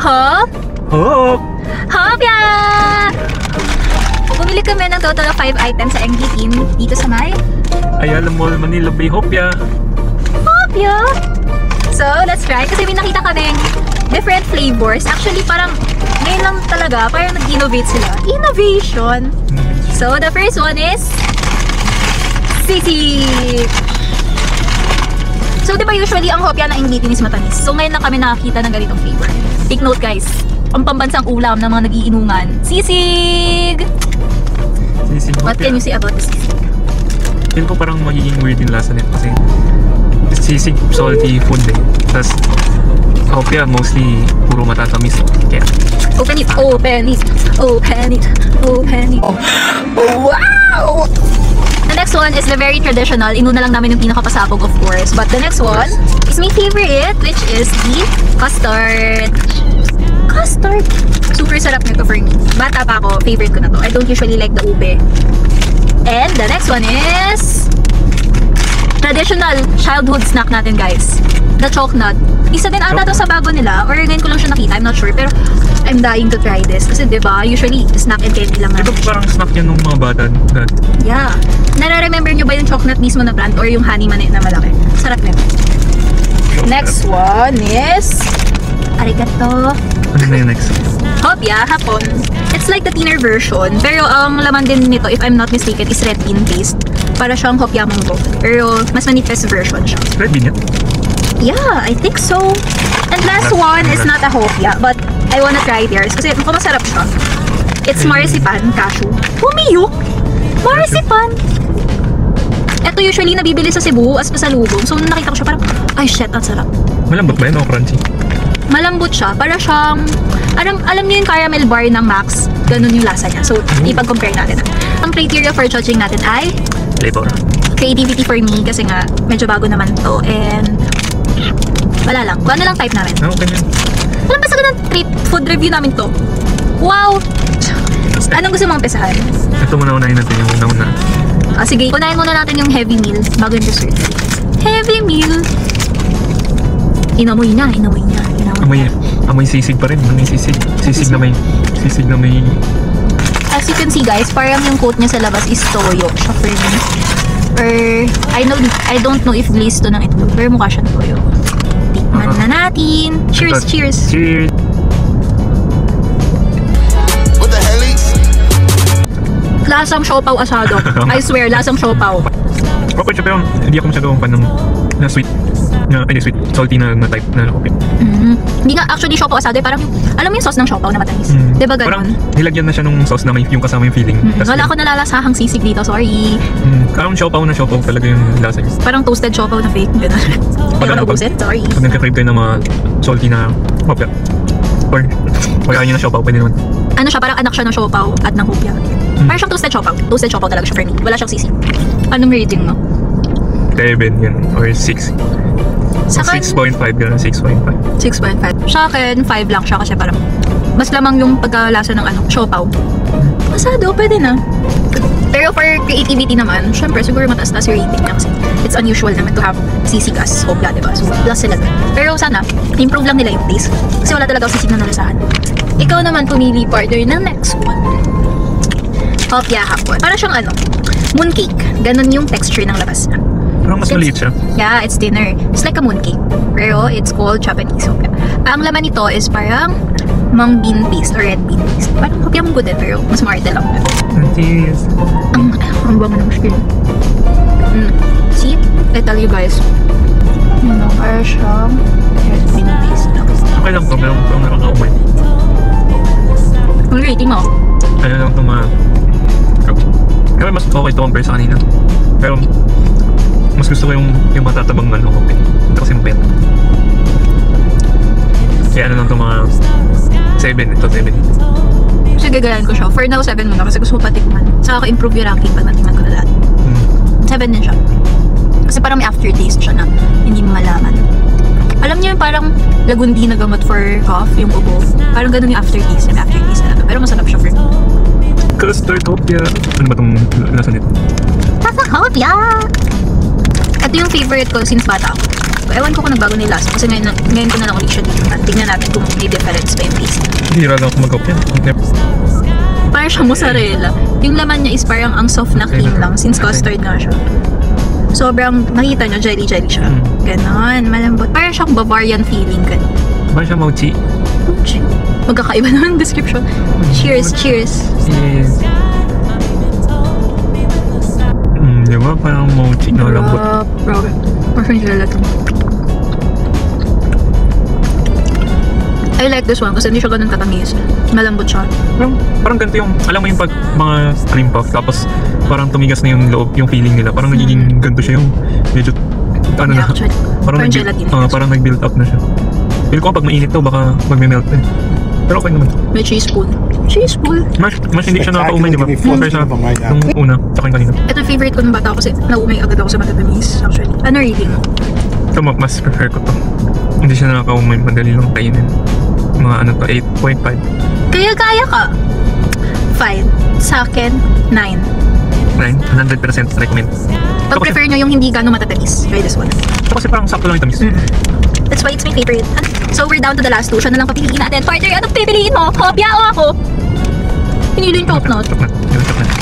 Hop! Hop! Hopya! Bumili kami ng total of 5 items sa MD team dito sa may Ayala Mall, Manila Bay. Hopya! Hopya! So, let's try. Kasi may nakita kaming different flavors. Actually, parang ngayon lang talaga, parang nag-innovate sila. Innovation! So, the first one is sisig! So, di ba usually ang hopya na ingredient is matamis? So, ngayon lang kami nakakita ng ganitong flavor. Take note guys, ang pambansang ulam ng mga nag-iinuman, sisig! Sisig hopya. What can you say about the sisig? Feel ko parang magiging weird yung lasa nito kasi sisig, salty food eh. Tapos, hopya mostly puro matatamis. Kaya, Open it! Open it! Open it! Open it! Oh, wow! The next one is the very traditional. Inuna lang namin yung pinakapasabog, of course. But the next one is my favorite, which is the custard. Custard! Super sarap nito for me. Bata pa ako, favorite ko na to. I don't usually like the ube. And the next one is traditional childhood snack natin, guys. The chocolate. Isa din ata to sa bago nila. Or ngayon ko lang siya nakita, I'm not sure. Pero I'm dying to try this. Kasi diba, usually snack and candy lang. diba parang snack yan ng mga bata? Yeah. Nare-remember nyo ba yung chocolate mismo na brand or yung honey mani na malaki? Sarap nito. Next one is arigato. Ano na yung next? Hopya, hapon. It's like the thinner version. Pero ang laman din nito, if I'm not mistaken, is red bean based. Para siyang hopya munggo. Pero mas manipis version siya. Red bean yan? Yeah, I think so. And last one is not a hopya, but I wanna try theirs kasi mukhang masarap siya. It's marzipan, cashew. Humiyok! Marzipan! Ito usually nabibili sa Cebu as pasalubong. So, nung nakita ko siya parang, ay shit, ang sarap. Malambot ba yun o crunchy? Malambot siya. Para siyang, alam niyo yung caramel bar ng Max? Ganun yung lasa niya. So, ipag-compare natin. Ang criteria for judging natin ay Flavor. creativity for me kasi nga, medyo bago naman to. And, wala lang. Kung ano lang type namin. Okay na. Alam ba sa ganang food review namin to? Wow! Anong gusto mong umpisahan? Ito muna unahin natin yung una-una. Sige, unahin muna natin yung heavy meal bago yung dessert. Heavy meal! Inamoy na. Amoy sisig pa rin. Amoy sisig. Sisig na may... As you can see guys, parang yung coat niya sa labas is toyo. Siya for me. Or, I don't know if glaze to ng itlog. Pero mukha siyang toyo. Tikman na natin. Cheers, cheers! Cheers! Lasang siopaw asado. I swear, lasang siopaw. Okay siya pero hindi ako masyadong fan ng na sweet. Sweet, salty na type na okay. Hindi nga actually siopaw asado. Parang, alam mo yung sauce ng siopaw na matamis? Diba Parang ganon? nilagyan na siya nung sauce na may yung kasama yung feeling. Wala ako nalalasahang sisig dito, sorry. Parang siopaw talaga yung lasa niya. Parang toasted siopaw na fake. Gano'n. Hindi ko naubusin, sorry. Pag nagka-crave kayo ng mga salty na hopya or pagkain nyo na siopaw, pwede naman. Ano siya, parang anak siya ng siopaw at ng hopya. Parang siyang toasted siopaw. Toasted siopaw talaga siya for me. Wala siyang sisig. Anong rating mo? 7 yan or 6. Sa akin, 6.5 gano'n, 6.5. 6.5. Sa akin, 5 lang siya kasi parang mas lamang yung pagkalasa ng siopaw. Masado, pwede na. Pero for creativity naman, syempre siguro mataas-taas yung rating niya kasi it's unusual naman to have sisig as hopya, diba? So, plus sila. Pero sana, improve lang nila yung taste. Kasi wala talaga sisig na nalasahan. Ikaw naman pumili partner ng next one. Hopya hapon. Para siyang mooncake. Ganon yung texture ng labas niya. Parang mas maliit siya. Yeah, it's thinner. It's like a mooncake. Pero it's called Japanese hopya. Ang laman nito is parang mung bean paste or red bean paste. Parang hopya munggo din pero mas maarte lang. Cheers! Ang bango ng skin. See? I tell you guys. Parang siyang red bean paste lang. Okay lang to, pero kung nakaka-umay. Ang rating mo? Ano lang ito Kaya mas okay ito compare sa kanina. Pero mas gusto ko yung matatabang okay. Ito kasi mapet. Kaya ano lang ito mga 7. Ito 7. Kasi gagayan ko siya. For now, 7 muna kasi gusto ko patikman. Saka ko improve yung ranking pag natingnan ko na lahat. 7 din siya. Kasi parang may aftertaste siya na hindi mo malaman. Alam niyo yung parang lagundi na gamot for cough, yung ubo. Parang ganun yung aftertaste. May aftertaste talaga. Pero masarap siya for me. Custard hopya. Ano ba itong lasa nito? Lasa hopya! Ito yung favorite ko since bata ako. ko. Ewan ko kung nagbago na yung lasa. Kasi ngayon ko na lang ulit siya dito. At tingnan natin kung may difference pa yung taste. Hira lang ako mag-open. Parang siyang mozzarella. Yung laman niya is parang ang soft na cream lang since custard nga siya. Sobrang, nakita nyo, jelly-jelly siya. Ganon, malambot. Parang siyang Bavarian feeling. Ganon. Parang siya mochi. Mochi. Magkakaiba naman ang description. Cheers, cheers. Yes. Diba? Parang mochi na lambot. Grabe. Parang gelato. I like this one kasi hindi siya ganun katamis. Malambot siya. Parang ganito yung, alam mo yung pag mga cream puff, tapos parang tumigas na yung loob, yung feeling nila. Parang nagiging ganito siya yung medyo, ano Yeah, na, actually. Parang gelatin. Parang nag-build up na siya. Feel ko pag mainit to, baka magme-melt eh. Pero okay naman. May cheese pool. Cheese pool. Mas hindi siya nakakaumay, di ba? Compare sa nung una, sa akin kanina. Ito yung favorite ko nung bata kasi naumay agad ako sa matatamis. Actually. Ano rating mo? Ito, mas prefer ko to. Hindi siya nakakaumay, madali lang kainin. Mga ano to, 8.5. Kaya ka. Fine. Sa akin, 9. 100% recommend. Pag prefer nyo yung hindi gano'ng matatamis, try this one. Ito kasi parang sakto lang yung tamis. That's why it's my favorite. So we're down to the last two. Siya na lang papiliin natin. Partner, anong pipiliin mo? Kopya o ako? Pinili yung chocolate. Chocolate. Yung chocolate.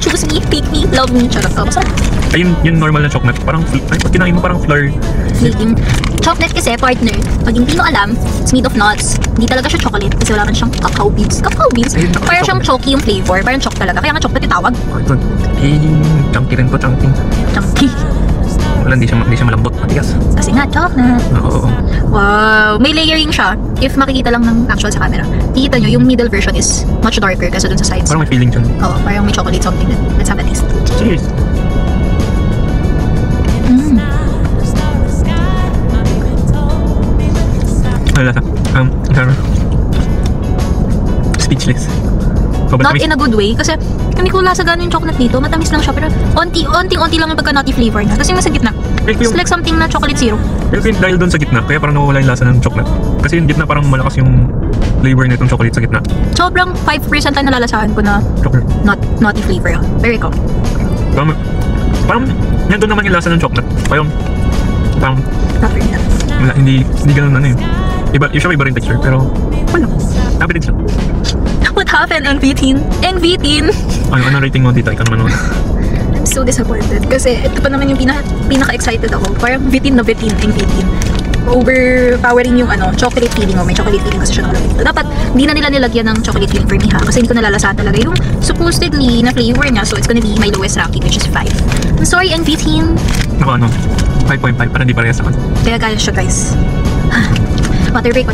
Choose me, pick me, love me. Charot. Basta Ayun, yung normal na chocolate. Parang, ay, pag kinain mo parang flour. Leading. Chocolate kasi, partner, pag hindi mo alam, it's made of nuts. Hindi talaga siya chocolate kasi wala man siyang cacao beans. Cacao beans? Ayun, Parang siyang chalky yung flavor. Parang choc talaga. Kaya nga chocolate yung tawag. Ito, chunky rin to, chunky. Chunky. Wala, hindi siya malambot, matigas. Kasi nga, chocolate. Oo. Wow. May layering siya. If makikita lang ng actual sa camera. Tikita nyo, yung middle version is much darker kasi dun sa sides. Parang may feeling dyan. Oo, parang may chocolate something. Let's have a taste. Cheers. Ano lasa? Sarap. Speechless. Not in a good way kasi hindi ko lasa gano'n yung chocolate dito. Matamis lang siya pero onting-onti lang yung pagka-nutty flavor niya. Tapos yung nasa gitna, it's like something na chocolate syrup. Pero dahil doon sa gitna, kaya parang nawawala yung lasa ng chocolate. Kasi yung gitna parang malakas yung flavor nitong chocolate sa gitna. Sobrang 5% ang nalalasahan ko na Chocolate. nutty flavor. Very ikaw. Parang nandun naman yung lasa ng chocolate. Parang Not really that. wala, hindi ganun ano yun. Usually iba rin texture, pero wala. Happy din siya. What happened, NV-teen? NV-teen! Ano rating mo dito? Ikaw naman una. I'm so disappointed kasi ito pa naman yung pinaka-excited ako. Parang bitin na bitin ang bitin. Overpowering yung chocolate feeling mo. May chocolate feeling kasi siya nakalagay dito. Dapat hindi na nila nilagyan ng chocolate feeling for me ha. Kasi hindi ko nalalasahan talaga yung supposedly na flavor niya. So it's gonna be my lowest ranking which is 5. I'm sorry, NV-teen. Ako 5.5 para di parehas ako. Kaya kaya siya guys. Water break.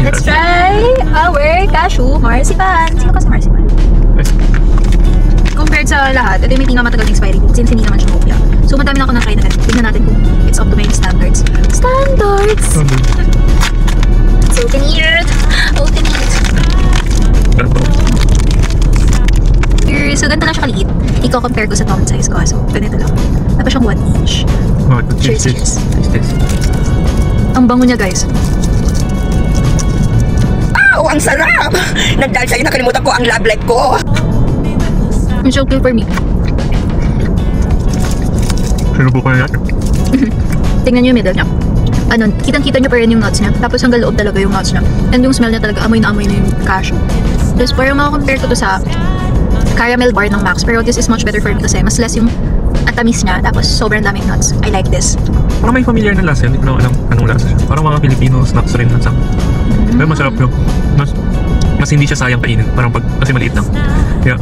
Let's try our cashew marzipan. Sino kasi marzipan? Compared sa lahat, ito yung may pinakamatagal na expiry date since hindi naman siya kopya. So madami na ako na-try na ganun. Tignan natin kung it's up to my standards. Standards! So open it! Open it! So ganito lang siya kaliit. Iko-compare ko sa thumb size ko. So ganito lang. Tapos siyang 1 inch. Cheers. Ang bango niya guys. Wow, ang sarap! Nagdahil sa'yo, nakalimutan ko ang love life ko. It's okay for me. Sinubukan natin. Tingnan niyo yung middle niya. Kitang-kita niyo pa rin yung nuts niya. Tapos hanggang loob talaga yung nuts niya. And yung smell niya talaga, amoy na yung cashew. Tapos parang makakompare ko to sa caramel bar ng Max. Pero this is much better for me kasi mas less yung tamis niya. Tapos sobrang daming nuts. I like this. Parang may familiar na lasa. Hindi ko na alam anong lasa siya. Parang mga Filipino snacks rin na sa. Pero masarap yun. Mas hindi siya sayang kainin. Parang kasi maliit lang. Yeah.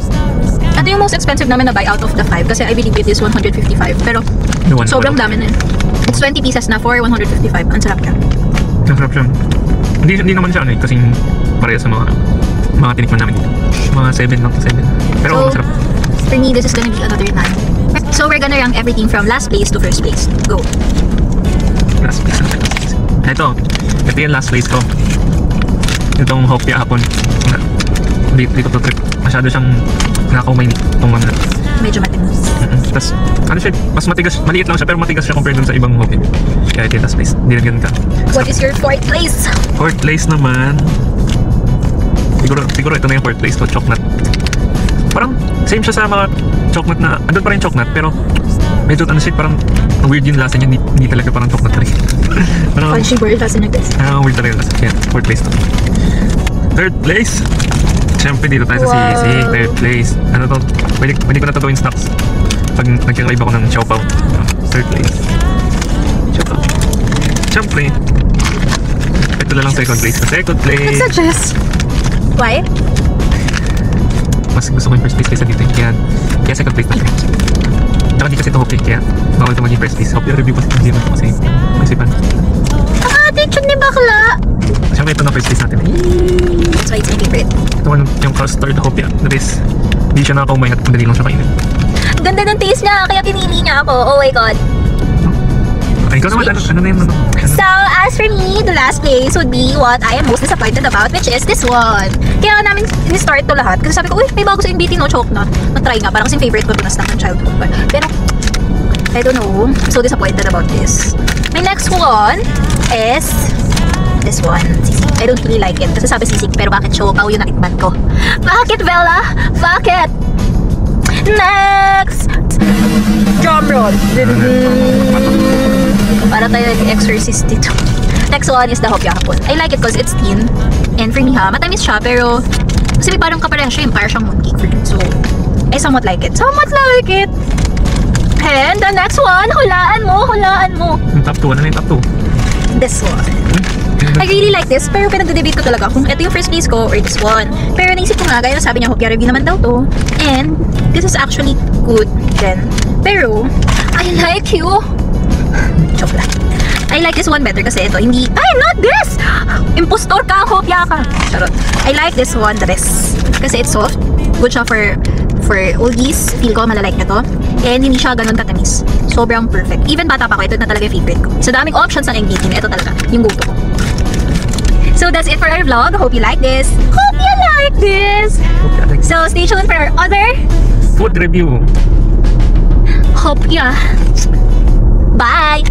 Ito yung most expensive namin na buy out of the 5 kasi I believe it is 155. Pero sobrang dami na yun. It's 20 pieces na for 155. Ang sarap niya. Ang sarap siya. Hindi naman siya kasing pareha sa mga tinikman namin dito. Mga 7 lang to 7. Pero So, masarap. For me, this is gonna be another 9. So we're gonna rank everything from last place to first place. Go. Last place. Ito yung last place ko. Itong hopya hapon. Dito to trip. Masyado siyang nakakumay itong mga. Medyo matinis. Tapos, siya, mas matigas, maliit lang siya, pero matigas siya compared dun sa ibang hopya. Kaya ito yung last place. Hindi na ganun ka. What is your fourth place? Fourth place naman. Siguro ito na yung fourth place ko, chocolate. Parang same siya sa mga chocolate na, andun pa rin chocolate, pero Medyo ano siya, parang weird yung lasa niya. Hindi talaga parang coconut drink. Parang Punchy bird lasa niya guys. weird talaga yung lasa. Kaya, 4th place to. 3rd place. Siyempre dito tayo sa Wow. CEC. 3rd place. Ano to? Pwede ko na to gawin stocks. Pag nagkakaiba ko ng Xiaopao. 3rd place. Xiaopao. Siyempre. Ito na lang 2nd place. Sa 2nd place. Suggest. Why? Mas gusto ko yung first place kaysa dito. Kaya 2nd place na siya. Tsaka di kasi ito hope kaya bawal ito maging first place. Hope yung review pa hindi naman kasi maisipan. Ang attitude ni bakla. Siyempre ito na first place natin. That's why it's my favorite. Ito yung custard hope yan. That is, hindi siya nakakaumay at madali lang siya kainin. Ang ganda ng taste niya, kaya pinili niya ako. Oh my god. Ay, ikaw naman, ano na yung ano? So, as for me, the last place would be what I am most disappointed about, which is this one. Kaya nga namin in-start to lahat. Kasi sabi ko, uy, may bago sa MBT, no? Choke na. Mag-try nga. Parang kasing favorite ko ito na snack ng childhood. Pero, I don't know. So disappointed about this. My next one is this one. Sisig. I don't really like it. Kasi sabi sisig, pero bakit choke? Yung natikman ko. Bakit, Bella? Bakit? Next! Drum roll. Para tayo nag-exorcist dito. Next one is the hopya hapon. I like it because it's thin. And for me ha, matamis siya pero kasi may parang kapareha siya yung parang siyang mooncake for me. So, I somewhat like it. Somewhat like it. And the next one, hulaan mo. Yung top 2, ano na yung top 2? This one. I really like this, pero pinagde-debate ko talaga kung ito yung first place ko or this one. Pero naisip ko nga, gaya na sabi niya, hopya review naman daw to. And this is actually good then. Pero, I like you. Joke lang. I like this one better kasi ito, hindi, not this! Impostor ka, hopya ka. Charot. I like this one the best. Kasi it's soft. Good siya for oldies. Feel ko malalike na to. And hindi siya ganun katamis. Sobrang perfect. Even bata pa ko, ito na talaga yung favorite ko. Sa daming options ng engagement, ito talaga yung go-to ko. So that's it for our vlog. Hope you like this. So stay tuned for our other Food review. hopya. Bye!